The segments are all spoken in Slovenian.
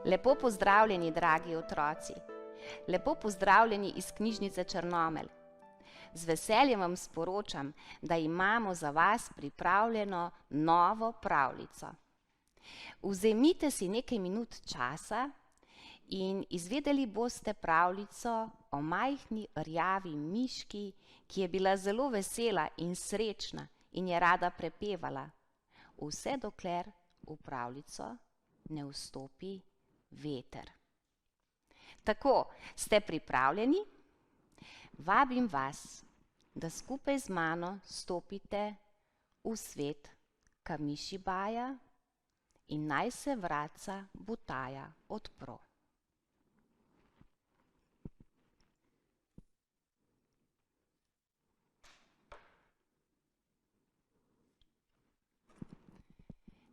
Lepo pozdravljeni, dragi otroci. Lepo pozdravljeni iz knjižnice Črnomelj. Z veseljem vam sporočam, da imamo za vas pripravljeno novo pravljico. Vzemite si nekaj minut časa in izvedeli boste pravljico o majhni rjavi miški, ki je bila zelo vesela in srečna in je rada prepevala, vse dokler v pravljico ne vstopi veter. Tako, ste pripravljeni? Vabim vas, da skupaj z mano stopite v svet Kamišibaja in naj se vratca Butaja odpro.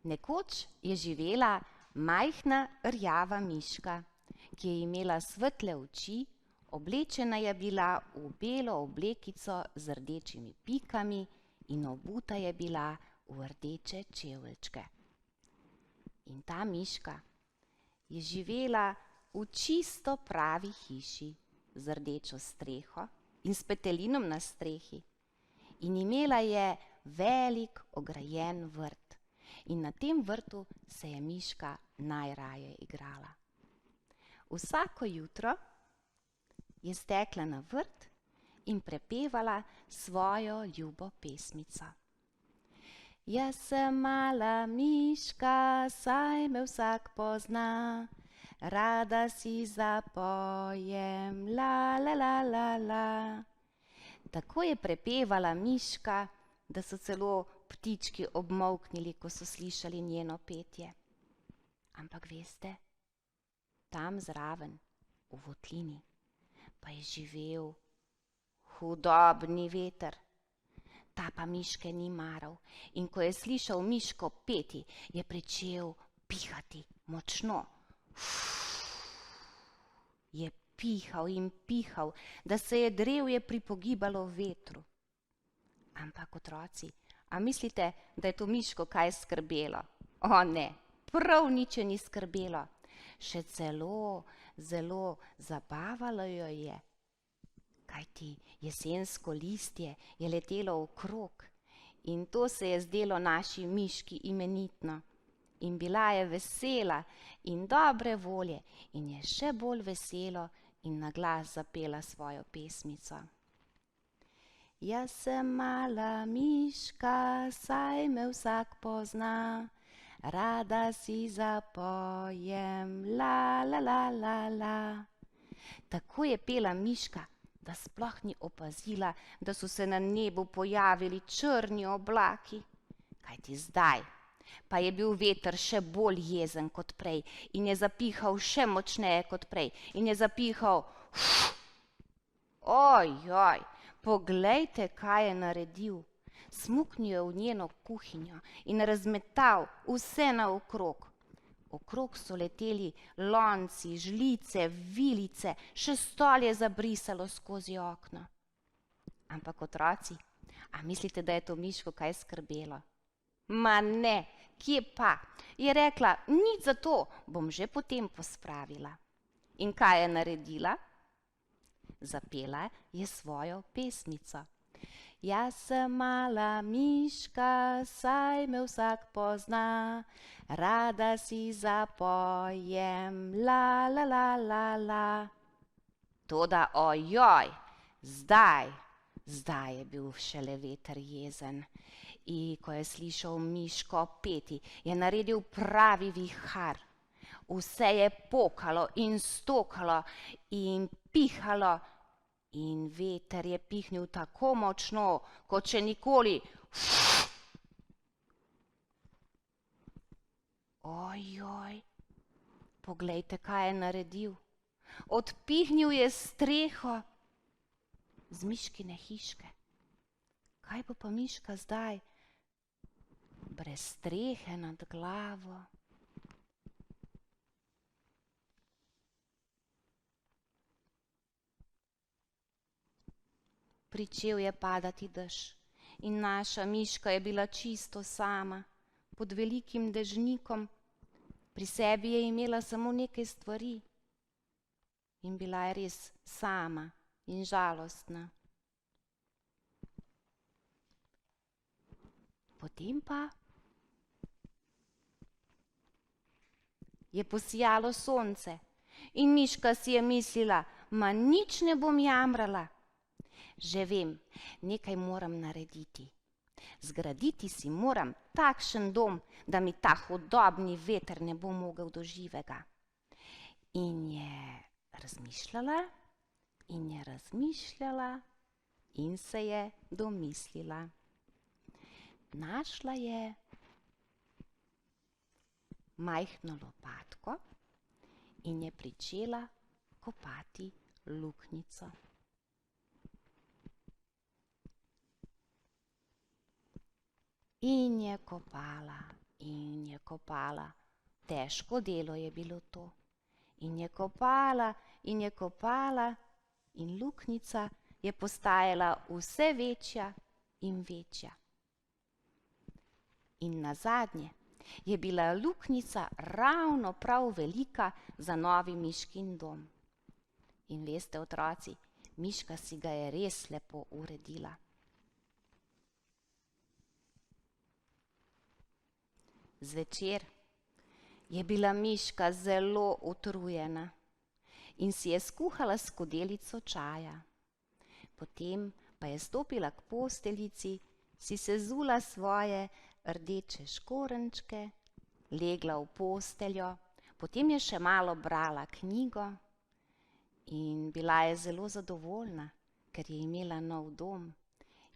Nekoč je živela majhna rjava miška, ki je imela svetle oči, oblečena je bila v belo oblekico z rdečimi pikami in obuta je bila v rdeče čevlčke. In ta miška je živela v čisto pravi hiši z rdečo streho in s petelinom na strehi. In imela je velik ograjen vrt. In na tem vrtu se je miška najraje igrala. Vsako jutro je stekla na vrt in prepevala svojo ljubo pesmico. Jaz sem mala miška, saj me vsak pozna, rada si zapojem, la la la la la. Tako je prepevala miška, da so celo ptički obmolknili, ko so slišali njeno petje. Ampak veste, tam zraven, v votlini, pa je živel hudobni veter. Ta pa miške ni maral in ko je slišal miško peti, je pričel pihati močno. Je pihal in pihal, da se je drevje pripogibalo vetru. Ampak otroci, a mislite, da je to miško kaj skrbelo? O ne, prav nič je ni skrbelo. Še zelo zabavalo jo je, kajti jesensko listje je letelo okrog in to se je zdelo naši miški imenitno. In bila je vesela in dobre volje in je še bolj veselo in na glas zapela svojo pesmico. Jaz sem mala miška, saj me vsak pozna, rada si zapojem, la la la la la. Tako je pela miška, da sploh ni opazila, da so se na nebu pojavili črni oblaki. Kajti zdaj pa je bil veter še bolj jezen kot prej in je zapihal še močneje kot prej in je zapihal. Ojoj, poglejte, kaj je naredil. Smuknil je v njeno kuhinjo in razmetal vse naokrog. Okrog so leteli lonci, žlice, vilice, še stol je zabrisalo skozi okno. Ampak otroci, a mislite, da je to miško kaj skrbelo? Ma ne, kje pa? Je rekla, nič za to, bom že potem pospravila. In kaj je naredila? Zapela je svojo pesmico. Jaz sem mala miška, saj me vsak pozna, rada si zapojem, la la la la la. Toda ojoj, zdaj je bil šele veter jezen. In ko je slišal miško peti, je naredil pravi vihar. Vse je pokalo in stokalo in pihalo in veter je pihnil tako močno, kot še nikoli. Ojoj, poglejte, kaj je naredil. Odpihnil je streho z miškine hiške. Kaj bo pa miška zdaj? Brez strehe nad glavo. Pričel je padati dež in naša miška je bila čisto sama pod velikim dežnikom Pri sebi je imela samo nekaj stvari in bila je res sama in žalostna. Potem pa je posijalo sonce in miška si je mislila, ma nič ne bom jamrala. Že vem, nekaj moram narediti. Zgraditi si moram takšen dom, da mi ta hudobni veter ne bo mogel do živega. In je razmišljala in je razmišljala in se je domislila. Našla je majhno lopatko in je pričela kopati luknjico. In je kopala, in je kopala. Težko delo je bilo to. In je kopala, in je kopala, in luknjica je postajala vse večja in večja. In nazadnje je bila luknjica ravno prav velika za novi miškin dom. In veste, otroci, miška si ga je res lepo uredila. Zvečer je bila miška zelo utrujena in si je skuhala skodelico čaja. Potem pa je stopila k posteljici, si sezula svoje rdeče škorenjčke, legla v posteljo, potem je še malo brala knjigo in bila je zelo zadovoljna, ker je imela nov dom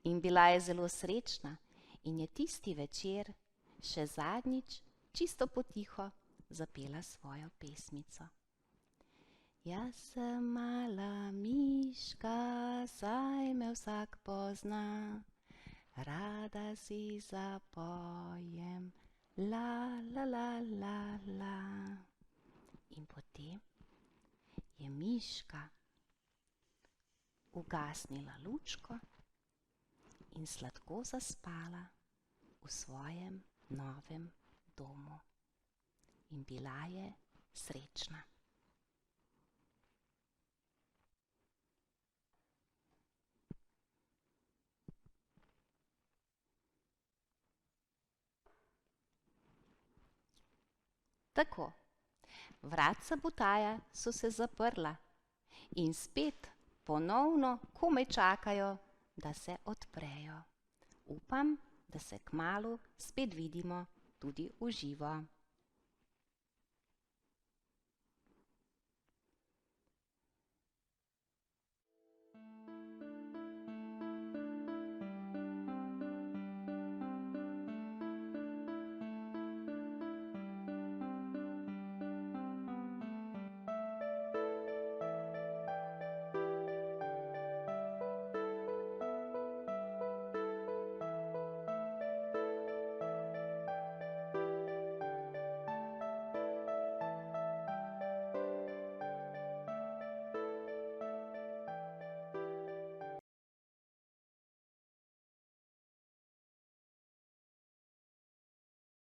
in bila je zelo srečna in je tisti večer še zadnjič, čisto potiho, zapela svojo pesmico. Jaz sem mala miška, saj me vsak pozna, rada si zapojem, la la la la la. In potem je miška ugasnila lučko in sladko zaspala v svojem novem domu. In bila je srečna. Tako, vratca Butaja so se zaprla in spet ponovno komaj čakajo, da se odprejo. Upam, da se kmalu spet vidimo tudi v živo.